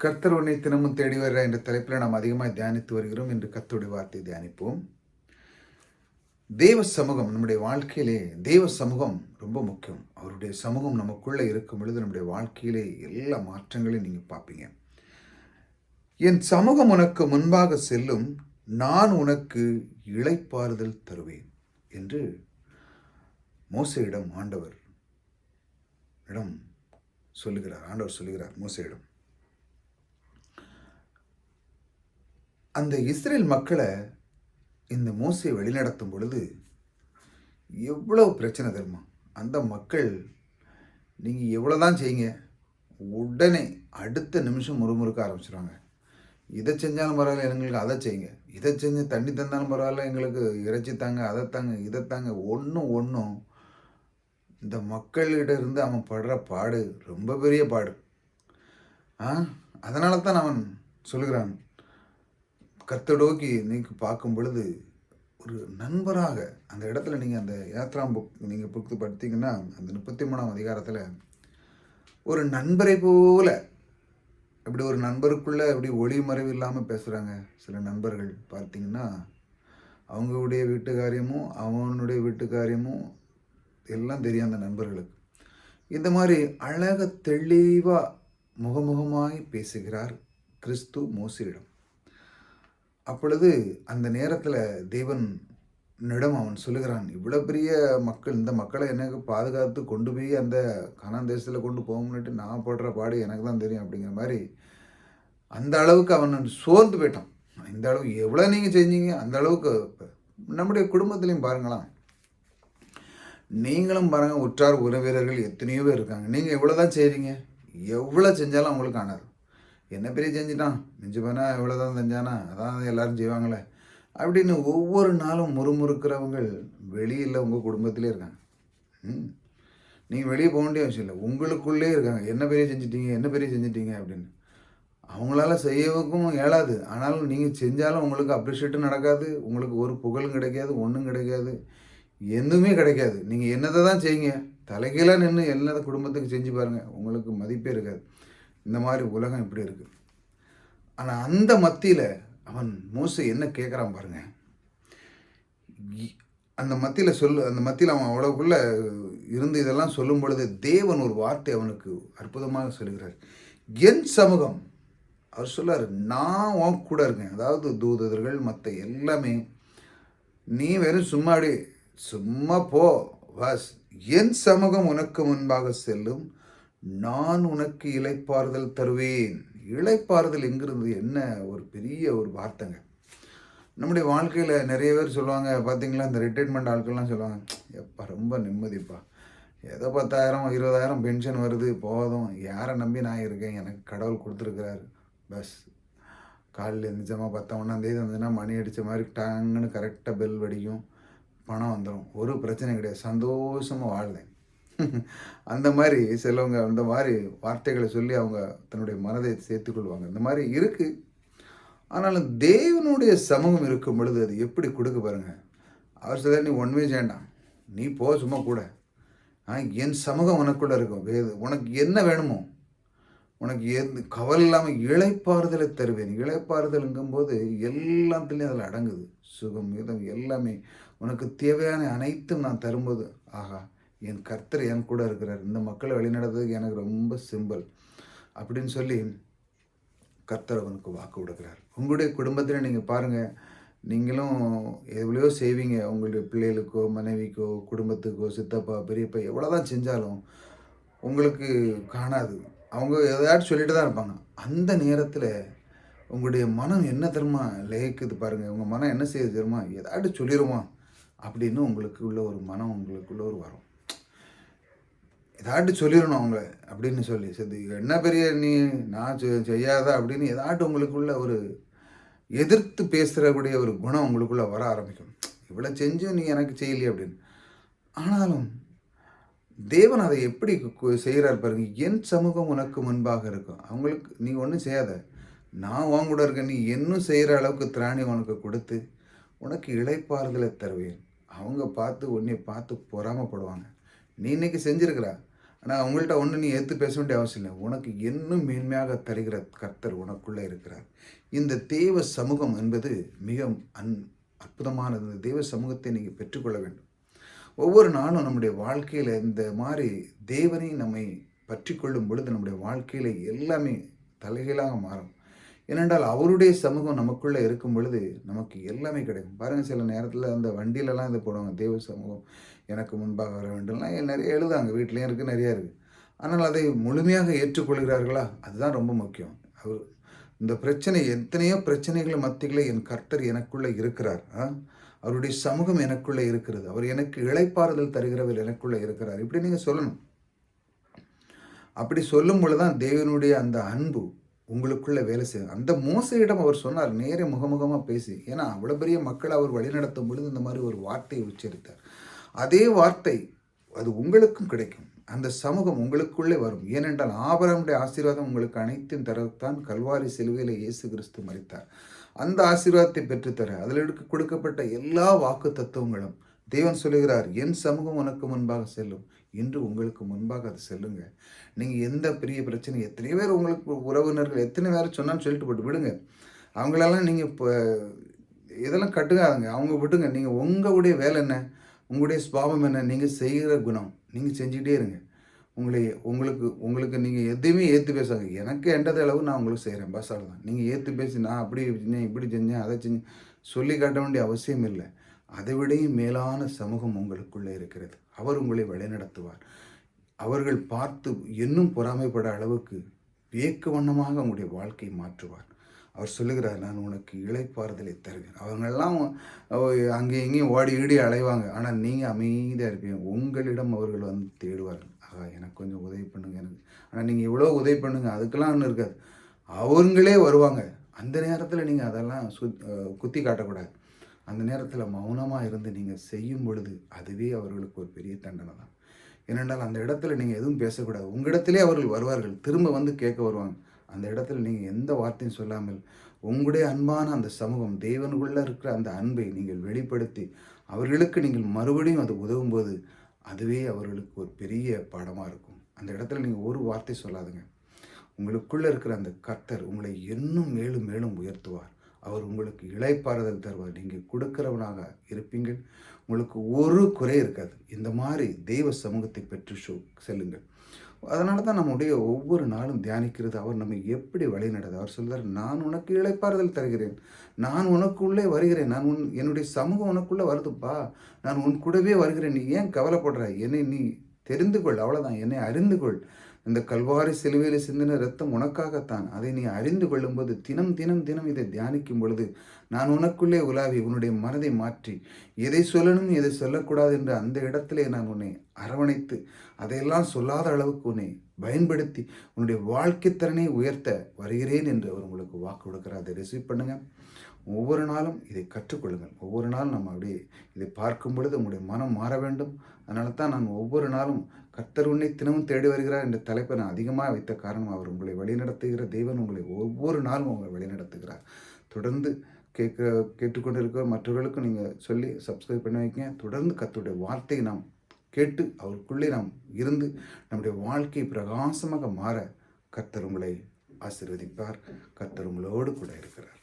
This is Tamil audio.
கர்த்தர் உன்னை தினமும் தேடி வருகிறார் என்ற தலைப்பில் நாம் அதிகமாக தியானித்து வருகிறோம். என்று கர்த்தருடைய வார்த்தை தியானிப்போம். தேவ சமூகம் நம்முடைய வாழ்க்கையிலே தேவ சமூகம் ரொம்ப முக்கியம். அவருடைய சமூகம் நமக்குள்ளே இருக்கும் பொழுது நம்முடைய வாழ்க்கையிலே எல்லா மாற்றங்களையும் நீங்கள் பார்ப்பீங்க. என் சமூகம் உனக்கு முன்பாக செல்லும், நான் உனக்கு இளைப்பாறுதல் தருவேன் என்று மோசேயிடம் ஆண்டவர் சொல்லுகிறார் மோசேயிடம். அந்த இஸ்ரேல் மக்களை இந்த மோசே வழிநடத்தும் பொழுது எவ்வளவு பிரச்சனை தெரியுமா? அந்த மக்கள் நீங்கள் எவ்வளோதான் செய்யுங்க, உடனே அடுத்த நிமிஷம் முறுமுறுக்க ஆரம்பிச்சிடுவாங்க. இதை செஞ்சாலும் பரவாயில்ல, எங்களுக்கு அதை செய்யுங்க. இதை செஞ்சு தண்ணி தந்தாலும் பரவாயில்ல, எங்களுக்கு இறைச்சி தாங்க, அதை தாங்க, இதை தாங்க. ஒன்றும் இந்த மக்களிடம் அவன் படுற பாடு ரொம்ப பெரிய பாடு. அதனால தான் அவன் சொல்லுகிறான், கர்த்தரோக்கி நீங்க பார்க்கும் பொழுது ஒரு நண்பராக அந்த இடத்துல நீங்கள் அந்த யாத்ராம் புக் நீங்கள் புக்கு படித்தீங்கன்னா அந்த 33ஆம் அதிகாரத்தில் ஒரு நண்பரை போல அப்படி ஒரு நண்பருக்குள்ளே அப்படி ஒளி மறைவு இல்லாமல் பேசுகிறாங்க. சில நண்பர்கள் பார்த்தீங்கன்னா அவங்களுடைய வீட்டு காரியமும் அவனுடைய வீட்டு காரியமும் எல்லாம் தெரியும் அந்த நண்பர்களுக்கு. இந்த மாதிரி அழக தெளிவாக முகமுகமாய் பேசுகிறார் கிறிஸ்து மோசேயிடம். அப்பொழுது அந்த நேரத்தில் தேவனிடம் அவன் சொல்லுகிறான், இவ்வளோ பெரிய மக்கள், இந்த மக்களை எனக்கு பாதுகாத்து கொண்டு போய் அந்த கானான் தேசத்தில் கொண்டு போகணுன்ட்டு நான் போடுற பாடு எனக்கு தான் தெரியும் அப்படிங்கிற மாதிரி அந்த அளவுக்கு அவன் சோர்ந்து போயிட்டான். இந்த அளவுக்கு எவ்வளோ நீங்கள் செஞ்சீங்க, அந்த அளவுக்கு. நம்முடைய குடும்பத்துலேயும் பாருங்களாம், நீங்களும் பாருங்கள், உற்றார் உறவினர்கள் எத்தனையோ பேர் இருக்காங்க. நீங்கள் எவ்வளோ தான் செய்கிறீங்க, எவ்வளோ செஞ்சாலும் அவங்களுக்கு ஆனாது. என்ன பெரிய செஞ்சிட்டான், மிஞ்சி போனால் எவ்வளோ தான் செஞ்சானா, அதான் எல்லோரும் செய்வாங்களே அப்படின்னு ஒவ்வொரு நாளும் முறுமுறுக்கிறவங்க வெளியில் உங்கள் குடும்பத்திலே இருக்காங்க. நீங்கள் வெளியே போக வேண்டிய அவசியம் இல்லை, உங்களுக்குள்ளே இருக்காங்க. என்ன பெரிய செஞ்சிட்டீங்க அப்படின்னு. அவங்களால செய்யவும் இயலாது. ஆனாலும் நீங்கள் செஞ்சாலும் உங்களுக்கு அப்ரிஷியேட்டும் நடக்காது, உங்களுக்கு ஒரு புகழும் கிடைக்காது, ஒன்றும் கிடைக்காது, எதுவுமே கிடைக்காது. நீங்கள் என்னதை தான் செய்யுங்க, தலைகீழாக நின்று என்னதை குடும்பத்துக்கு செஞ்சு பாருங்கள், உங்களுக்கு மதிப்பே இருக்காது. இந்த மாதிரி உலகம் இப்படி இருக்குது. ஆனால் அந்த மத்தியில் அவன் மோசே என்ன கேட்குறான் பாருங்க. அந்த மத்தியில் அவன் அவ்வளவுக்குள்ள இருந்து இதெல்லாம் சொல்லும் பொழுது தேவன் ஒரு வார்த்தை அவனுக்கு அற்புதமாக சொல்லுகிறார். என் சமூகம், அவர் சொல்லார், நான் உன் கூட இருக்கேன். அதாவது தூதர்கள் மற்ற எல்லாமே, நீ வெறும் சும்மா போ வாஸ், என் சமூகம் உனக்கு முன்பாக செல்லும், நான் உனக்கு இளைப்பாறுதல் தருவேன். இளைப்பாறுதல் எங்கிருந்து, என்ன ஒரு பெரிய ஒரு வார்த்தைங்க. நம்முடைய வாழ்க்கையில் நிறைய பேர் சொல்லுவாங்க பார்த்தீங்களா, இந்த ரிட்டைர்மெண்ட் ஆட்கள்லாம் சொல்லுவாங்க, எப்பா ரொம்ப நிம்மதிப்பா, ஏதோ 10,000 20,000 பென்ஷன் வருது போதும், யாரை நம்பி நான் இருக்கேன், எனக்கு கடவுள் கொடுத்துருக்கிறாரு, பஸ் காலையில் எழுந்திரிச்சமா 10 வந்ததுன்னா மணி அடித்த மாதிரி டாங்குன்னு கரெக்டாக பெல் வடிக்கும், பணம் வந்துடும், ஒரு பிரச்சனை கிடையாது, சந்தோஷமாக வாழ்ந்தேன். அந்த மாதிரி சிலவங்க அந்த மாதிரி வார்த்தைகளை சொல்லி அவங்க தன்னுடைய மனதை சேர்த்துக்கொள்வாங்க. இந்த மாதிரி இருக்குது. ஆனாலும் தேவனுடைய சமூகம் இருக்கும் பொழுது அது எப்படி கொடுக்க பாருங்க. அவர் சொல்ல, நீ ஒன்றுமே செய்யண்டாம், நீ போ சும்மா கூட, என் சமூகம் உனக்குள்ளே இருக்கும், உனக்கு என்ன வேணுமோ, உனக்கு கவலை இல்லாமல் இளைப்பாறுதலை தருவேன். இளைப்பாறுதலுங்கும்போது எல்லாத்துலேயும் அதில் அடங்குது. சுகம் இதம் எல்லாமே உனக்கு தேவையான அனைத்தும் நான் தரும்போது, ஆகா என் கர்த்தர் என் கூட இருக்கிறார், இந்த மக்களை வழிநடத்துறதுக்கு எனக்கு ரொம்ப சிம்பிள் அப்படின்னு சொல்லி கர்த்தர் அவனுக்கு வாக்கு கொடுக்குறார். உங்களுடைய குடும்பத்தில் நீங்கள் பாருங்கள், நீங்களும் எவ்வளோ செய்வீங்க, உங்களுடைய பிள்ளைகளுக்கோ மனைவிக்கோ குடும்பத்துக்கோ சித்தப்பா பெரியப்பா எவ்வளோதான் செஞ்சாலும் உங்களுக்கு காணாது. அவங்க எதாச்சும் சொல்லிட்டு தான் இருப்பாங்க. அந்த நேரத்தில் உங்களுடைய மனம் என்ன தெரியுமா லேக்குது பாருங்கள். உங்கள் மனம் என்ன செய்யுது தெரியுமா, ஏதாச்சும் சொல்லிடுமா அப்படின்னு உங்களுக்கு உள்ள ஒரு மனம் உங்களுக்குள்ள ஒரு வரும். ஏதாட்டும் சொல்லிடணும் அவங்க அப்படின்னு சொல்லி, சரி என்ன பெரிய நீ நான் செய்யாத அப்படின்னு ஏதாட்டும் உங்களுக்குள்ள ஒரு எதிர்த்து பேசுகிறக்கூடிய ஒரு குணம் உங்களுக்குள்ளே வர ஆரம்பிக்கும். இவ்வளோ செஞ்சும் நீ எனக்கு செய்யலையே அப்படின்னு. ஆனாலும் தேவன் அதை எப்படி செய்கிறார் பாருங்க. என் சமூகம் உனக்கு முன்பாக இருக்கும், அவங்களுக்கு நீ ஒன்றும் செய்யாத, நான் உன் கூட இருக்கேன், நீ இன்னும் செய்கிற அளவுக்கு திராணி உனக்கு கொடுத்து உனக்கு இளைப்பாறுதலை தருவேன். அவங்க உன்னை பார்த்து பொறாமப்படுவாங்க. நீ இன்னைக்கு செஞ்சுருக்கிறா, ஆனால் அவங்கள்ட்ட ஒன்று நீ ஏற்று பேச வேண்டிய அவசியம் இல்லை. உனக்கு இன்னும் மேன்மையாக தருகிற கர்த்தர் உனக்குள்ளே இருக்கிறார். இந்த தேவ சமூகம் என்பது மிக அற்புதமானது. இந்த தேவ சமூகத்தை நீங்கள் பெற்றுக்கொள்ள வேண்டும். ஒவ்வொரு நாளும் நம்முடைய வாழ்க்கையில் இந்த மாதிரி தேவனை நம்மை பற்றி கொள்ளும் பொழுது நம்முடைய வாழ்க்கையில் எல்லாமே தலைகீழாக மாறும். ஏனென்றால் அவருடைய சமூகம் நமக்குள்ளே இருக்கும் பொழுது நமக்கு எல்லாமே கிடைக்கும். பாருங்கள், சில நேரத்தில் அந்த வண்டியிலலாம் இது போடுவாங்க, தேவ சமூகம் எனக்கு முன்பாக வர வேண்டும்லாம் நிறைய எழுதாங்க. வீட்லேயும் இருக்குது, நிறையா இருக்குது. ஆனால் அதை முழுமையாக ஏற்றுக்கொள்கிறார்களா? அதுதான் ரொம்ப முக்கியம். அவர் இந்த பிரச்சனை, எத்தனையோ பிரச்சனைகள் மத்தியில் என் கர்த்தர் எனக்குள்ளே இருக்கிறார். அவருடைய சமூகம் எனக்குள்ளே இருக்கிறது. அவர் எனக்கு இளைப்பாறுதல் தருகிறவர் எனக்குள்ளே இருக்கிறார். இப்படி நீங்கள் சொல்லணும். அப்படி சொல்லும் பொழுதுதான் தேவனுடைய அந்த அன்பு உங்களுக்குள்ளே வேலை செய்யும். அந்த மோசையிடம் அவர் சொன்னார், நேரே முகமுகமாக பேசி. ஏன்னா அவ்வளோ பெரிய மக்கள் அவர் வழிநடத்தும் பொழுது இந்த மாதிரி ஒரு வார்த்தையை உச்சரித்தார். அதே வார்த்தை அது உங்களுக்கும் கிடைக்கும். அந்த சமூகம் உங்களுக்குள்ளே வரும். ஏனென்றால் ஆபிரகாமுடைய ஆசீர்வாதம் உங்களுக்கு அனைத்தும் தரத்தான் கல்வாரி சிலுவையில் இயேசு கிறிஸ்து மரித்தார். அந்த ஆசீர்வாதத்தை பெற்றுத்தர அதில் கொடுக்கப்பட்ட எல்லா வாக்கு தத்துவங்களும் தேவன் சொல்லுகிறார், என் சமூகம் உனக்கு முன்பாக செல்லும். இன்று உங்களுக்கு முன்பாக அது செல்லுங்க. நீங்கள் எந்த பெரிய பிரச்சனை, எத்தனை பேர் உங்களுக்கு உறவினர்கள் எத்தனை பேர் சொன்னாலும் சொல்லிட்டு போட்டு விடுங்க. அவங்களெல்லாம் நீங்கள் இப்போ இதெல்லாம் கட்டுக்காதுங்க, அவங்க விட்டுங்க. நீங்கள் உங்களுடைய வேலை என்ன, உங்களுடைய சுபாவம் என்ன, நீங்கள் செய்கிற குணம் நீங்கள் செஞ்சுக்கிட்டே இருங்க. உங்களுக்கு நீங்கள் எதையுமே ஏற்று பேசாங்க. எனக்கு எண்டது அளவு நான் உங்களுக்கு செய்கிறேன், பஸ்ஸால் தான். நீங்கள் ஏற்று பேசி நான் அப்படி செஞ்சேன், இப்படி செஞ்சேன், அதை செஞ்சேன் சொல்லி காட்ட வேண்டிய அவசியம் இல்லை. அதை விடையும் மேலான சமூகம் உங்களுக்குள்ளே இருக்கிறது. அவர் உங்களை வழிநடத்துவார். அவர்கள் பார்த்து இன்னும் பொறாமைப்பட அளவுக்கு வியக்க வண்ணமாக உங்களுடைய வாழ்க்கையை மாற்றுவார். அவர் சொல்லுகிறார், நான் உனக்கு இளைப்பாறுதலை தருவேன். அவங்கெல்லாம் அங்கே எங்கேயும் ஓடி ஈடி அலைவாங்க. ஆனால் நீங்கள் அமைதியாக இருப்பீங்க. உங்களிடம் அவர்கள் வந்து தேடுவார்கள். எனக்கு கொஞ்சம் உதவி பண்ணுங்க எனக்கு. ஆனால் நீங்கள் எவ்வளோ உதவி பண்ணுங்க, அதுக்கெல்லாம் ஒன்றும் இருக்காது. அவங்களே வருவாங்க. அந்த நேரத்தில் நீங்கள் அதெல்லாம் குத்தி காட்டக்கூடாது. அந்த நேரத்தில் மௌனமாக இருந்து நீங்கள் செய்யும் பொழுது அதுவே அவர்களுக்கு ஒரு பெரிய தண்டனை தான். ஏனென்றால் அந்த இடத்துல நீங்கள் எதுவும் பேசக்கூடாது. உங்களிடத்திலே அவர்கள் வருவார்கள், திரும்ப வந்து கேட்க வருவாங்க. அந்த இடத்துல நீங்கள் எந்த வார்த்தையும் சொல்லாமல் உங்களுடைய அன்பான அந்த சமூகம், தேவனுக்குள்ளே இருக்கிற அந்த அன்பை நீங்கள் வெளிப்படுத்தி அவர்களுக்கு நீங்கள் மறுபடியும் அது உதவும்போது அதுவே அவர்களுக்கு ஒரு பெரிய பாடமாக இருக்கும். அந்த இடத்துல நீங்கள் ஒரு வார்த்தை சொல்லாதுங்க. உங்களுக்குள்ளே இருக்கிற அந்த கர்த்தர் உங்களை இன்னும் மேலும் மேலும் உயர்த்துவார். அவர் உங்களுக்கு இளைப்பாறுதல் தருவார். நீங்கள் கொடுக்கிறவனாக இருப்பீங்கள். உங்களுக்கு ஒரு குறை இருக்காது. இந்த மாதிரி தெய்வ சமூகத்தை பெற்று செல்லுங்கள். அதனால தான் நம்முடைய ஒவ்வொரு நாளும் தியானிக்கிறது, அவர் நம்மை எப்படி வழி நடது. அவர் சொல்கிறார், நான் உனக்கு இளைப்பாறுதல் தருகிறேன், நான் உனக்குள்ளே வருகிறேன், என்னுடைய சமூகம் உனக்குள்ளே வருதுப்பா, நான் உன் கூடவே வருகிறேன், நீ ஏன் கவலைப்படுற, என்னை நீ தெரிந்து கொள், அவ்வளோதான், என்னை அறிந்து கொள். இந்த கல்வாரி சிலுவையில் சிந்தின ரத்தம் உனக்காகத்தான். அதை நீ அறிந்து கொள்ளும்போது தினம் தினம் தினம் இதை தியானிக்கும் பொழுது நான் உனக்குள்ளே உலாவி உன்னுடைய மனதை மாற்றி எதை சொல்லணும் எதை சொல்லக்கூடாது என்று அந்த இடத்திலே நான் உன்னை அரவணைத்து அதையெல்லாம் சொல்லாத அளவுக்கு உன்னை பயன்படுத்தி உன்னுடைய வாழ்க்கை திறனை உயர்த்த வருகிறேன் என்று அவர் உங்களுக்கு வாக்கு கொடுக்கிறார். அதை ரிசீவ் பண்ணுங்கள். ஒவ்வொரு நாளும் இதை கற்றுக்கொள்ளுங்கள். ஒவ்வொரு நாளும் நம்ம அப்படியே இதை பார்க்கும் பொழுது உங்களுடைய மனம் மாற வேண்டும். அதனால தான் நான் ஒவ்வொரு நாளும் கர்த்தர் உன்னை தினமும் தேடி வருகிறார் என்ற தலைப்பை நான் அதிகமாக வைத்த காரணம், அவர் உங்களை வழிநடத்துகிற தேவன் உங்களை ஒவ்வொரு நாளும் உங்களை வழிநடத்துகிறார். தொடர்ந்து கேட்டுக்கொண்டு இருக்கிற மற்றவர்களுக்கும் நீங்கள் சொல்லி சப்ஸ்கிரைப் பண்ணி வைக்க. தொடர்ந்து கர்த்தருடைய வார்த்தையை நாம் கேட்டு அவருக்குள்ளே நாம் இருந்து நம்முடைய வாழ்க்கை பிரகாசமாக மாற கர்த்தர் உங்களை ஆசீர்வதிப்பார். கர்த்தர் உங்களோடு கூட இருக்கிறார்.